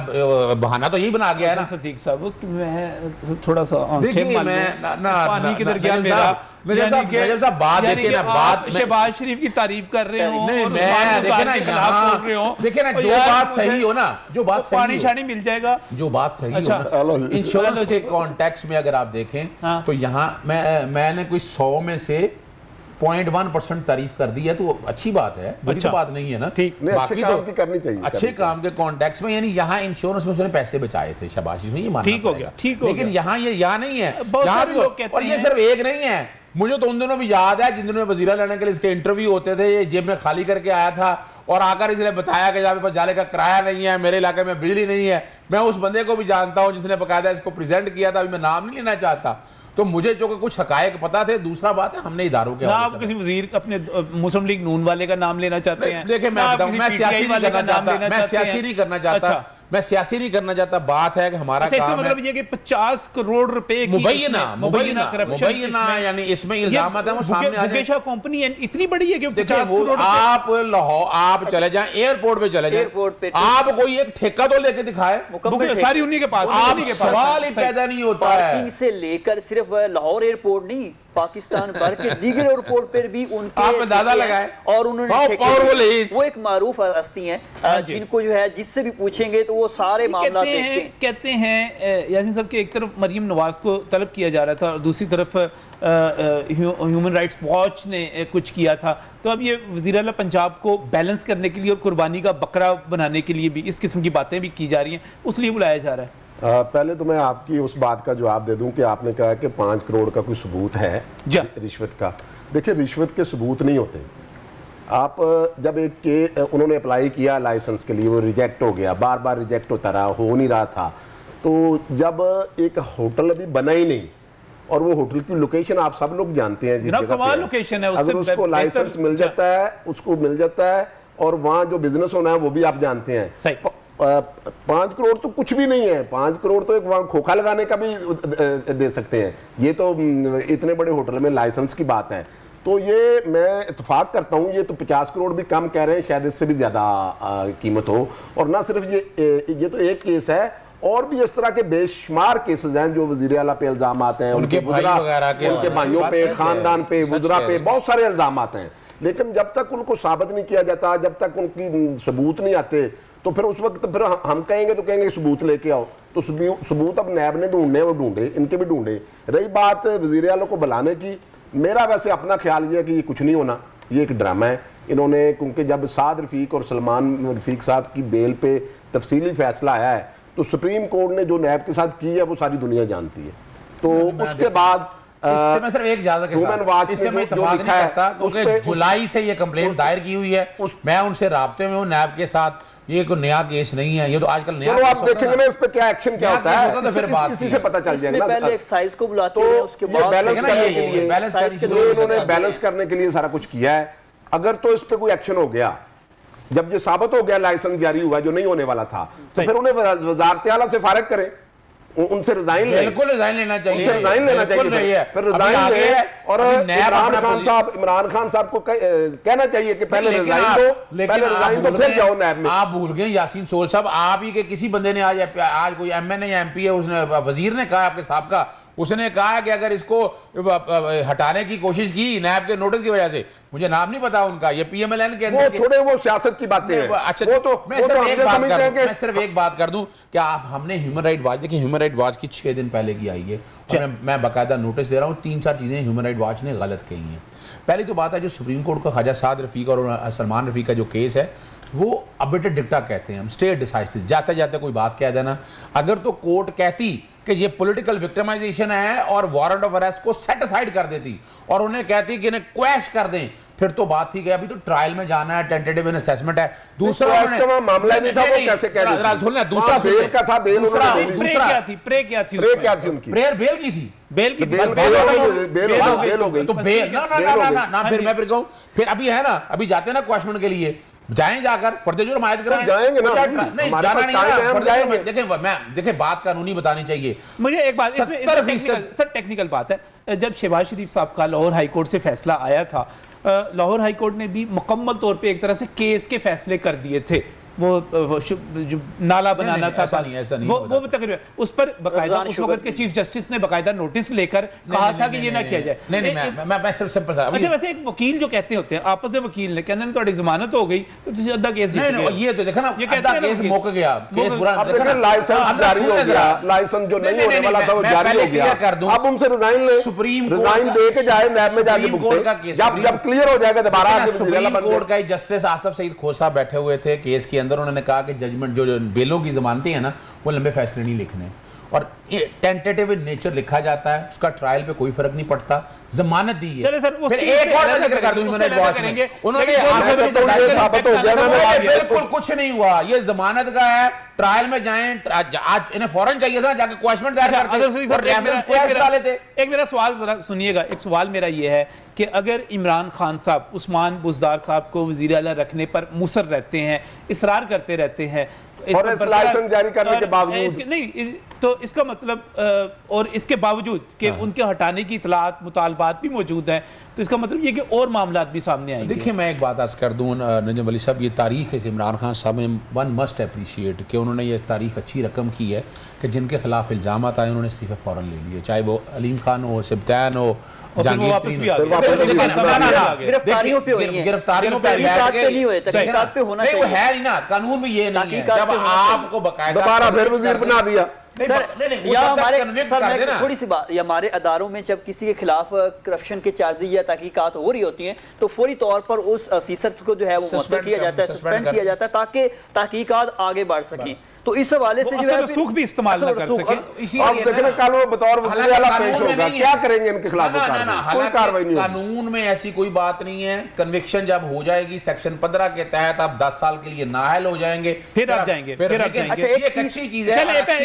बहाना तो यही बना गया है ना। सदीक साहब कि मैं थोड़ा सा देखिए मैं पानी के दरमियान मेरा नजम साहब बात देखिए ना, बात शहबाज शरीफ की तारीफ कर रहे हो नहीं, और मैं देखिए ना यहाँ देखिए ना जो बात सही हो ना, जो बात सही पानी शानी मिल जाएगा, जो बात सही अच्छा। हो ना, इंश्योरेंस के कॉन्टेक्स्ट में अगर आप देखें हाँ। तो यहाँ मैंने कोई 100 में से 0.1% तारीफ कर दी है तो अच्छी बात है, बड़ी अच्छा। तो बात नहीं है ना। ठीक। नहीं, अच्छे बाकी काम तो की करनी चाहिए, अच्छे काम के कॉन्टेक्स्ट में, यानी यहाँ इंश्योरेंस में उसने पैसे बचाए थे शहबाज में, ये मानना ठीक हो पड़ेगा। गया, ठीक हो लेकिन गया। यहाँ ये यहाँ नहीं है, बहुत यहाँ सारे भी लोग कहते और ये हैं- सिर्फ एक नहीं है। मुझे तो उन दिनों भी याद है जिन दिनों में वजीरा लेने के लिए इसके इंटरव्यू होते थे, ये जेब में खाली करके आया था और आकर इसने बताया कि जहाँ पे जाने का किराया नहीं है, मेरे इलाके में बिजली नहीं है। मैं उस बंदे को भी जानता हूँ जिसने बकायदा इसको प्रेजेंट किया था, अभी मैं नाम नहीं लेना चाहता। तो मुझे जो कि कुछ हकायक पता थे। दूसरा बात है हमने इदारों के ना हवाले आप से किसी वजीर अपने मुस्लिम लीग नून वाले का नाम लेना चाहते हैं, देखिए मैं ना आप बताऊं, किसी मैं PTI सियासी नहीं वाले करना का नाम चाहता, लेना मैं चाहते सियासी हैं। नहीं करना चाहता, अच्छा। मैं सियासी नहीं करना चाहता। बात है कि हमारा अच्छा, इसका काम मतलब है ये कि 50 करोड़ रुपए की मुबैना करप्शन यानी इसमें इल्जाम है वो सामने आ जाए। मुकेशा कंपनी इतनी बड़ी है कि देखिए 50 वो करोड़ रुपए- आप लाहौर आप चले जाएं, एयरपोर्ट पे चले एयरपोर्ट पे जाएं, आप कोई एक ठेका तो लेके दिखाए, मुकम्मल सारी उन्हीं के पास, आप उन्हीं के पास। सवाल ही सही। पैदा नहीं होता पार्किंग है। से लेकर सिर्फ लाहौर एयरपोर्ट नहीं, पाकिस्तान भर के दीगर एयरपोर्ट पर भी उनके आप अंदाजा ठेके हैं लगाएं। और उन्होंने How ठेके powerful दिए। is- वो एक मारूफ हस्ती हैं हाँ जी। जिनको जो है जिससे भी पूछेंगे तो वो सारे मामला देखते हैं। कहते हैं यासीन साहब कि एक तरफ मरियम नवाज को तलब किया जा रहा था और दूसरी तरफ ह्यूमन राइट्स वॉच ने कुछ किया था। तो अब ये वज़ीर आला पंजाब को बैलेंस करने के लिए और कुर्बानी का बकरा बनाने के लिए भी इस किस्म की बातें भी की जा रही हैं, उस लिए बुलाया जा रहा है। पहले तो मैं आपकी उस बात का जवाब दे दूं कि आपने कहा कि 5 करोड़ का कोई सबूत है जा। रिश्वत का। देखिए रिश्वत के सबूत नहीं होते। आप जब एक के उन्होंने अप्लाई किया लाइसेंस के लिए, वो रिजेक्ट हो गया, बार बार रिजेक्ट होता रहा, हो नहीं रहा था। तो जब एक होटल अभी बना ही नहीं और वो होटल की लोकेशन आप सब लोग जानते हैं जिस जनाब, जगह कमाल पे है। लोकेशन है, उससे अगर उसको बेहतर- लाइसेंस मिल जाता है, उसको मिल जाता है और वहाँ जो बिजनेस होना है वो भी आप जानते हैं। सही। 5 करोड़ तो कुछ भी नहीं है। 5 करोड़ तो एक वहाँ खोखा लगाने का भी दे सकते हैं। ये तो इतने बड़े होटल में लाइसेंस की बात है। तो ये मैं इत्तेफाक करता हूँ, ये तो 50 करोड़ भी कम कह रहे हैं, शायद इससे भी ज़्यादा कीमत हो। और ना सिर्फ ये तो एक केस है, और भी इस तरह के बेशुमार केसेस हैं जो वज़ीर आला पे इल्ज़ाम आते हैं, उनके भाई वगैरह के, उनके भाइयों पे, खानदान पे, वज़रा पे बहुत सारे इल्ज़ाम आते हैं। लेकिन जब तक उनको साबित नहीं किया जाता, जब तक उनकी सबूत नहीं आते, तो फिर उस वक्त फिर हम कहेंगे तो कहेंगे सबूत लेके आओ। तो सबूत अब नैब ने ढूंढने, वो ढूंढे, इनके भी ढूंढे। रही बात वज़ीर आला को बुलाने की, मेरा वैसे अपना ख्याल ये है कि ये कुछ नहीं होना, ये एक ड्रामा है। इन्होंने, क्योंकि जब साद रफ़ीक और सलमान रफ़ीक साहब की बेल पे तफसीली फैसला आया है, तो सुप्रीम कोर्ट ने जो नैब के साथ की है वो सारी दुनिया जानती है। तो उसके बाद इससे मैं सिर्फ एक इजाजत के ह्यूमन वाच साथ इससे में मैं जो इत्तेफाक लिखा नहीं है, करता उस क्योंकि पे- जुलाई से ये कंप्लेंट दायर की हुई है, मैं उनसे राब्ते में हूँ नैब के साथ। ये कोई नया केस नहीं है, ये तो आजकल नया चलो केस आप होता है देखेंगे ना इस पे क्या एक्शन क्या नया होता केस है, होता तो फिर बात इसी थी। से पता चल इसमें जाएगा पहले ना। एक्साइज को बुलाते तो हैं, उसके ये बाद बैलेंस देखना, करने ये के लिए, बैलेंस एक्साइज करने के के लिए लोग इन्होंने करते बैलेंस हैं। करने के लिए सारा कुछ किया है। अगर तो इस पे कोई एक्शन हो गया, जब ये साबित हो गया लाइसेंस जारी हुआ जो नहीं होने वाला था, तो सही। फिर उन्हें वजारत आला से फारिग करें, उनसे रिजाइन लें, बिल्कुल रिजाइन लेना चाहिए, उनसे रिजाइन लेना बिल्कुल चाहिए। नहीं है। फिर अभी रिजाइन आगे लें है, और अभी नैब इमरान अपना खान साहब को कहना चाहिए कि पहले लेकिन रिजाइन आप- दो, लेकिन पहले आप रिजाइन दो, भूल फिर गए- जाओ नैब में। आप भूल गए यासीन सोल साहब, आप ही के किसी बंदे ने आज कोई एमएनए या एमपी है, उसने वजीर ने कहा आपके साहब का, उसने कहा कि अगर इसको हटाने की कोशिश की नैब के नोटिस की वजह से, मुझे नाम नहीं पता उनका, ये पीएमएलएन के वो अंदर छोड़े, वो सियासत की बातें हैं। अच्छा, वो तो मैं वो तो सिर्फ हम एक ये बात समझते कर हैं दूं, कि मैं सिर्फ एक बात कर दूं कि आप हमने ह्यूमन राइट वॉच, देखिए ह्यूमन राइट वॉच की 6 दिन पहले की आई है और मैं बाकायदा नोटिस दे रहा हूँ, 3-4 चीजें ह्यूमन राइट वॉच ने गलत कही हैं। पहली तो बात है जो सुप्रीम कोर्ट का ख्वाजा साद रफीक और सलमान रफीक का जो केस है, वो अबिट डिक्टा कहते हैं हम, स्टेट डिसाइसिस, जाते जाते कोई बात कह देना। अगर तो कोर्ट कहती कि ये पॉलिटिकल विक्टिमाइजेशन है और वारंट ऑफ अरेस्ट को सेट असाइड कर देती और उन्हें कहती कि इन्हें क्वैश कर दें, फिर तो बात थी कि अभी तो ट्रायल में जाना है, टेंटेटिव असेसमेंट है। दूसरा मामला नहीं था, वो कैसे कह रहे थे? सुनना, दूसरा बेल का था, बेल दूसरा उन्होंने दे दी। प्रे क्या थी, प्रे क्या थी, प्रे क्या थी उनकी? प्रेयर बेल की थी, बेल की थी। बेल हो गई। तो बेल ना फिर मैं फिर कहूं, फिर अभी है ना, अभी जाते हैं ना क्वेश्चन के लिए, जाएं, जाकर फर्द जुर्म आयद कराएं, जाएंगे ना, नहीं हमारे जाना पास नहीं टाइम है, है, हम फर्द जाएंगे। जुर्म देखिए बात कानूनी बतानी चाहिए। मुझे एक बात इसमें 70% सर टेक्निकल बात है, जब शहबाज शरीफ साहब का लाहौर हाई कोर्ट से फैसला आया था, लाहौर हाई कोर्ट ने भी मुकम्मल तौर पे एक तरह से केस के फैसले कर दिए थे जो नाला बनाना था, ऐसा नहीं वो तकरीबन उस पर बाकायदा उस वक्त के चीफ जस्टिस ने बाकायदा नोटिस लेकर कहा था कि ये ना किया जाए। मैं सिर्फ सिंपल सा, अच्छा वैसे एक वकील जो कहते होते हैं आपस में, वकील ने कहते हैं थोड़ी जमानत हो गई तो तुझे अद्धा केस जीत गए। ये तो देखा ना, ये कहते हैं केस मुक गया, केस बुरा, अब देखो लाइसेंस जारी हो गया, लाइसेंस जो नहीं होने वाला था वो जारी हो गया, अब उनसे रिजाइन ले, सुप्रीम रिजाइन दे के जाए नैब में जाके भुगते, जब क्लियर हो जाएगा दोबारा सुप्रीम कोर्ट का जस्टिस आसफ सईद खोसा बैठे हुए थे केस के अंदर, उन्होंने कहा कि जजमेंट जो बेलों की जमानतें हैं ना वो लंबे फैसले नहीं लिखने, और टेंटेटिव इन नेचर लिखा जाता है, उसका ट्रायल पे कोई फर्क नहीं पड़ता, जमानत दी है। चले सर, फिर एक और जिक्र कर दूं मैंने बॉस में, उन्होंने साबित हो गया, बिल्कुल कुछ नहीं हुआ, ये जमानत का है, ट्रायल में जाएं, आज इन्हें फौरन चाहिए था जाके क्वेश्चन दायर करते। एक मेरा सवाल जरा सुनिएगा, एक सवाल मेरा ये है कि अगर इमरान खान साहब उस्मान बुज़दार साहब को वज़ीर आला रखने पर मुसर रहते हैं, इसरार करते रहते हैं और लाइसेंस जारी करने के बावजूद नहीं, तो इसका मतलब और इसके बावजूद कि उनके हटाने की इतलात मुतालबात भी मौजूद हैं, तो इसका मतलब ये कि और मामलात भी सामने आएंगे। देखिए मैं एक बात आज कर दूं नजम वली साहब, ये तारीख है कि इमरान खान साहब ने वन मस्ट अप्रिशिएट कि उन्होंने ये तारीख अच्छी रकम की है कि जिनके खिलाफ इल्ज़ाम आए उन्होंने इस्तीफे फ़ौरन ले लिए, चाहे वो अलीम खान हो, सिब्तैन हो, गिरफ्तारियों पे होना चाहिए, है नहीं ना, कानून में ये नहीं है, जब आपको बकायदा दोबारा फिर वजीर बना दिया। थोड़ी सी बात, हमारे अदारों में जब किसी के खिलाफ करप्शन के चार्जेस या तहकीकात हो रही होती हैं तो फौरी तौर पर उस अफीसर को जो है वो मुअत्तल किया जाता है, सस्पेंड किया जाता है ताकि तहकीकात आगे बढ़ सकें। तो इस हवाले से जो है सूख भी इस्तेमाल न कर सके। अब देखना कल वो बतौर वज़ीर आला पेश होगा, क्या करेंगे इनके खिलाफ? कोई कार्रवाई नहीं, कानून में ऐसी कोई बात नहीं है। कन्विक्शन जब हो जाएगी सेक्शन 15 के तहत आप 10 साल के लिए नाअहल हो जाएंगे, फिर आप जाएंगे, फिर आप जाएंगे। अच्छा एक अच्छी चीज है,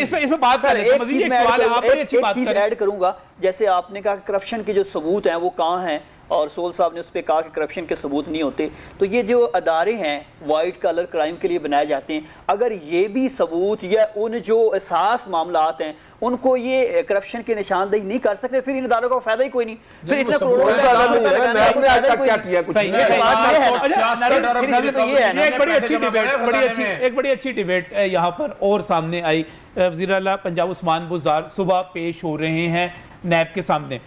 इसमें बात करें, एक चीज ऐड करूंगा, जैसे आपने कहा करप्शन के जो सबूत हैं वो कहाँ हैं, और सोल साहब ने उस पर कहा कि करप्शन के सबूत नहीं होते, तो ये जो अदारे हैं वाइट कलर क्राइम के लिए बनाए जाते हैं, अगर ये भी सबूत या उन जो एहसास मामलात हैं उनको ये करप्शन की निशानदेही नहीं कर सकते, फिर इन अदारों का फायदा ही कोई नहीं, फिर इतना एक बड़ी अच्छी डिबेट यहाँ पर और सामने आई। वज़ीर आला पंजाब उस्मान बुज़दार सुबह पेश हो रहे हैं नैब के सामने।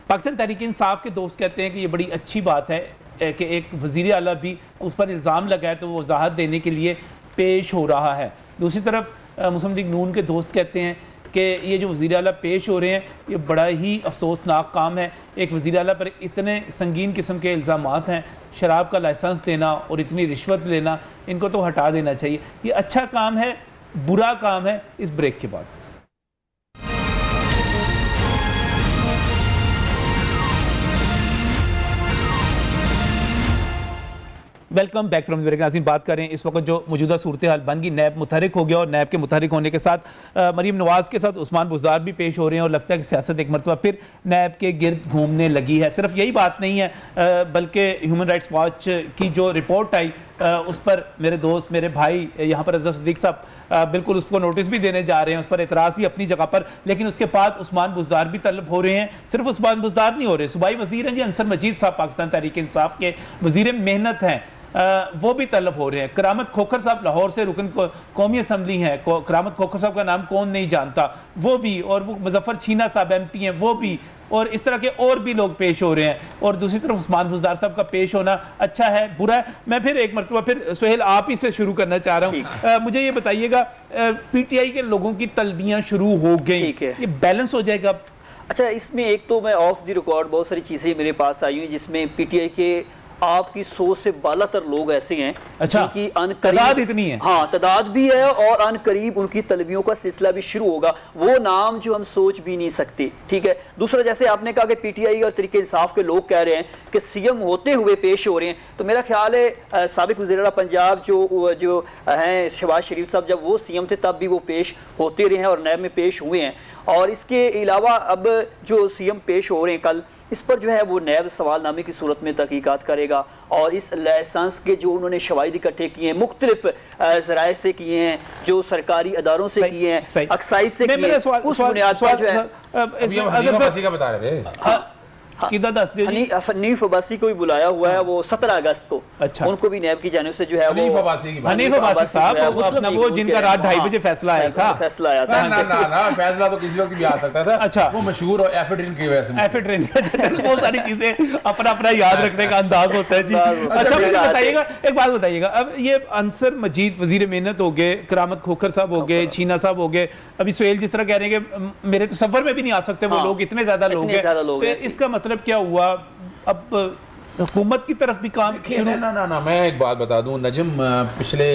पाकिस्तान तहरीक इंसाफ के दोस्त कहते हैं कि ये बड़ी अच्छी बात है कि एक वज़ीर आला भी उस पर इल्ज़ाम लगा है तो वो वजाहत देने के लिए पेश हो रहा है। दूसरी तरफ मुस्लिम लीग नून के दोस्त कहते हैं कि ये जो वज़ीर आला पेश हो रहे हैं ये बड़ा ही अफसोसनाक काम है। एक वज़ीर आला पर इतने संगीन किस्म के इल्ज़ामात हैं, शराब का लाइसेंस देना और इतनी रिश्वत लेना, इनको तो हटा देना चाहिए। ये अच्छा काम है, बुरा काम है। इस ब्रेक के बाद वेलकम बैक फ्रॉम नाज़रीन। बात करें इस वक्त जो मौजूदा सूरत हाल बन गई, नैब मुतहरिक हो गया और नैब के मुतहरिक होने के साथ मरीम नवाज़ के साथ उस्मान बुज़दार भी पेश हो रहे हैं और लगता है कि सियासत एक मरतबा फिर नैब के गिर्द घूमने लगी है। सिर्फ यही बात नहीं है बल्कि ह्यूमन राइट्स वॉच की जो रिपोर्ट आई उस पर मेरे दोस्त, मेरे भाई यहाँ पर अज़हर सिद्दीक़ साहब बिल्कुल उसको नोटिस भी देने जा रहे हैं, उस पर एतराज़ भी अपनी जगह पर, लेकिन उसके बाद उस्मान बुज़दार भी तलब हो रहे हैं। सिर्फ उस्मान बुज़दार नहीं हो रहे, सूबाई वज़ीर हैं जी अंसर मजीद साहब, पाकिस्तान तहरीक इंसाफ के वज़ीर मेहनत हैं, वो भी तलब हो रहे हैं। करामत खोखर साहब लाहौर से रुकन कौमी असम्बली हैं, करामत खोखर साहब का नाम कौन नहीं जानता, वो भी, और वो मुजफ्फर छीना साहब MP हैं, वो भी, और इस तरह के और भी लोग पेश हो रहे हैं। और दूसरी तरफ उस्मान बुज़दार साहब का पेश होना अच्छा है, बुरा है। मैं फिर एक मरतबा फिर सुहेल आप ही से शुरू करना चाह रहा हूँ, मुझे ये बताइएगा PTI के लोगों की तलबियाँ शुरू हो गई, ये बैलेंस हो जाएगा? अच्छा, इसमें एक तो मैं ऑफ द रिकॉर्ड बहुत सारी चीज़ें मेरे पास आई हुई जिसमें PTI के आपकी 100 से बालातर लोग ऐसे हैं जिनकी तादाद इतनी है, हाँ तादाद भी है, और अनकरीब उनकी तलबियों का सिलसिला भी शुरू होगा, वो नाम जो हम सोच भी नहीं सकते। ठीक है। दूसरा, जैसे आपने कहा कि PTI और तहरीक इंसाफ के लोग कह रहे हैं कि CM होते हुए पेश हो रहे हैं, तो मेरा ख्याल है साबिक वज़ीर आला पंजाब जो हैं शहबाज शरीफ साहब, जब वो CM थे तब भी वो पेश होते रहे हैं और नैब में पेश हुए हैं। और इसके अलावा अब जो CM पेश हो रहे हैं कल, इस पर जो है वो नैब सवालनामे की सूरत में तहकीकात करेगा, और इस लाइसेंस के जो उन्होंने शवाहिद इकट्ठे किए हैं, मुख्तलिफ ज़राए से किए हैं, जो सरकारी अदारों से किए हैं, एक्साइज से किए हैं, उस बुनियाद पर जो है बता रहे थे किदा दस दियो जी। हनीफ अब्बासी को भी बुलाया हुआ है, वो 17 अगस्त को। अच्छा। उनको भी नैब की जानिब से जो है हनीफ अब्बासी की बात। हनीफ अब्बासी साहब अपना वो जिनका रात 2:30 बजे फैसला आया था। फैसला आया था। ना फैसला तो किसी वक्त भी आ सकता था। अच्छा। वो मशहूर और एफिड्रिन की वजह से। एफिड्रिन बहुत सारी चीजें अपना अपना याद रखने का अंदाज होता है जी। अच्छा मुझे बताइएगा, एक बात बताइएगा, अब ये अंसर मजीद वजीर मेहनत हो गए, करामत खोखर साहब हो गए, छीना साहब हो गए, अभी सुहेल जिस तरह कह रहे हैं कि मेरे तसव्वुर में भी नहीं आ सकते वो लोग, इतने ज्यादा लोग हैं, इसका मतलब क्या हुआ? अब हुकूमत की तरफ भी काम ना मैं एक बात बता दूं, नजम पिछले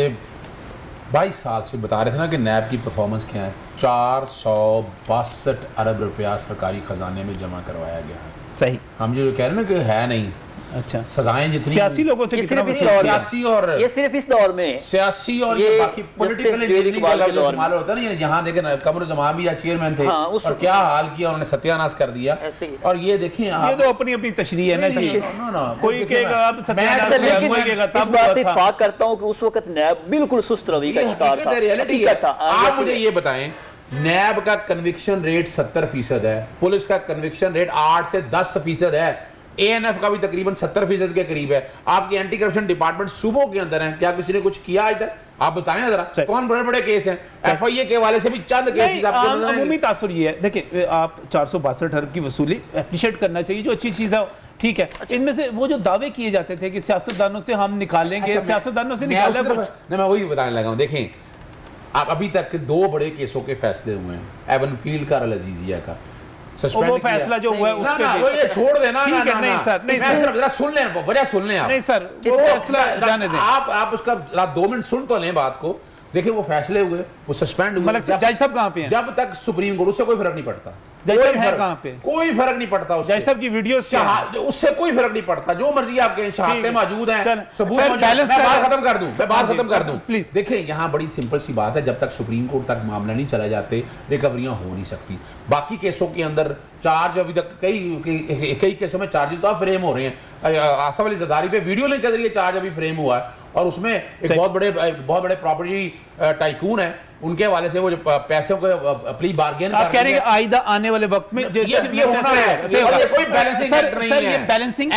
22 साल से बता रहे थे ना कि नैब की परफॉर्मेंस क्या है। 462 अरब रुपया सरकारी खजाने में जमा करवाया गया है। सही, हम जो कह रहे हैं ना कि है नहीं। अच्छा, सजाएं जितनी सियासी लोगों से कितना सियासी और ये सिर्फ इस दौर में सियासी और ये बाकी पॉलिटिकल इस्तेमाल होता है ना, जहाँ देखें ना कमर जमान भी या चेयरमैन थे और क्या हाल किया उन्होंने, सत्यानाश कर दिया। और ये देखिए ये तो अपनी अपनी तशरीह है ना जी, कोई कहेगा अब सत्यानाश करेगा। तब बात से इत्तेफाक करता हूं कि उस वक्त नैब बिल्कुल सुस्त रवैये का शिकार था। आप मुझे ये बताएं, नैब का कन्विक्शन रेट 70% है, पुलिस का कन्विक्शन रेट 8 से 10% है, एएनएफ का भी तकरीबन 70% के करीब है। आपकी एंटी करप्शन डिपार्टमेंट सूबों के अंदर है, क्या किसी ने कुछ किया आज तक? आप बताएं जरा, कौन बड़े बड़े केस हैं? एफआईए के हवाले से भी चंद केसेस आपको नजर आएंगे। अमूमी तासुर ये है, देखिए आप 462 अरब की वसूली एप्रिशिएट करना चाहिए, जो अच्छी चीज़ है, ठीक है। इनमें से वो जो दावे किए जाते थे कि सियासतदानों से हम निकालेंगे, सियासतदानों से निकाला कुछ, मैं वही बताने लगा हूं। देखें, आप अभी तक 2 बड़े केसों के फैसले हुए हैं, एवनफील्ड का और अल अजीजिया का। वो फैसला जो हुआ है वो ये छोड़ देना। नहीं सर, नहीं सर, जरा सुन लें, वजह सुन लें आप। नहीं सर, वो फैसला जाने दें। आप उसका 2 मिनट सुन तो लें बात को। देखिए वो फैसले हुए, वो सस्पेंड हुए। जज साहब कहाँ पे हैं? जब तक सुप्रीम कोर्ट, उससे कोई फर्क नहीं पड़ता। जज साहब है कहाँ पे? कोई फर्क नहीं पड़ता उससे। जज साहब की वीडियो उससे कोई फर्क नहीं पड़ता, जो मर्जी आपके शहादतें मौजूद हैं, सबूत मौजूद। मैं बात खत्म कर दूं, मैं बात खत्म कर दूं प्लीज। देखिए यहाँ बड़ी सिंपल सी बात है, जब तक सुप्रीम कोर्ट तक मामला नहीं चला जाते रिकवरियां हो नहीं सकती। बाकी केसों के अंदर चार्ज अभी तक कई केसों में चार्जेस तो फ्रेम हो रहे हैं। आसफ अली जरदारी पे वीडियो लिंक के जरिए चार्ज अभी फ्रेम हुआ है, और उसमें एक बहुत बड़े प्रॉपर्टी टाइकून है, उनके हवाले से वो जो पैसों को प्ली बार्गेन आप कह रहे हैं आइंदा आने वाले वक्त में ये होना है, ये कोई बैलेंसिंग एक्ट नहीं है। ये बैलेंसिंग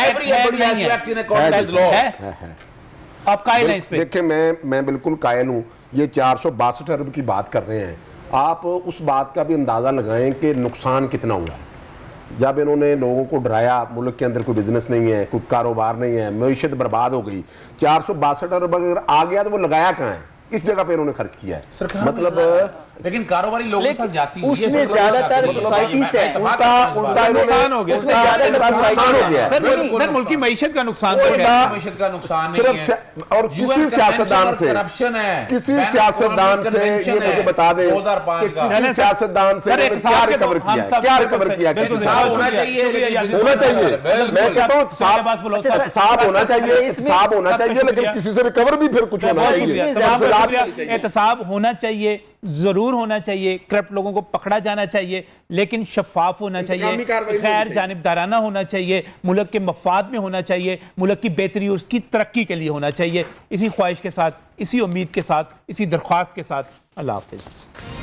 आप कायल हैं इस पे? देखिए मैं बिल्कुल कायल हूं। ये 462 अरब की बात कर रहे हैं, आप उस बात का भी अंदाजा लगाएं कि नुकसान कितना हुआ है। जब इन्होंने लोगों को डराया, मुल्क के अंदर कोई बिजनेस नहीं है, कोई कारोबार नहीं है, मईशत बर्बाद हो गई, 462 अरब अगर आ गया तो वो लगाया कहाँ है? इस जगह पे इन्होंने खर्च किया है। मतलब लेकिन कारोबारी लोगों के साथ जाती हुई है, उसमें ज्यादातर सोसाइटी से उल्टा नुकसान हो गया, सर मुल्क की मईशत का नुकसान, मईशत का नुकसान नहीं है। और किसी सियासतदान से, करप्शन है, किसी सियासतदान से ये मुझे बता दें कि किसी सियासतदान से क्या रिकवर किया है, क्या रिकवर किया है? होना चाहिए। मैं कहता हूँ साफ होना चाहिए, साफ होना चाहिए, लेकिन किसी से रिकवर भी फिर कुछ होना चाहिए, एहतसाब होना चाहिए, जरूर होना चाहिए, करप्ट लोगों को पकड़ा जाना चाहिए, लेकिन शफाफ होना चाहिए, गैर जानिबदाराना होना चाहिए, मुल्क के मफाद में होना चाहिए, मुल्क की बेहतरी और उसकी तरक्की के लिए होना चाहिए। इसी ख्वाहिश के साथ, इसी उम्मीद के साथ, इसी दरख्वास्त के साथ, अल्लाह हाफिज़।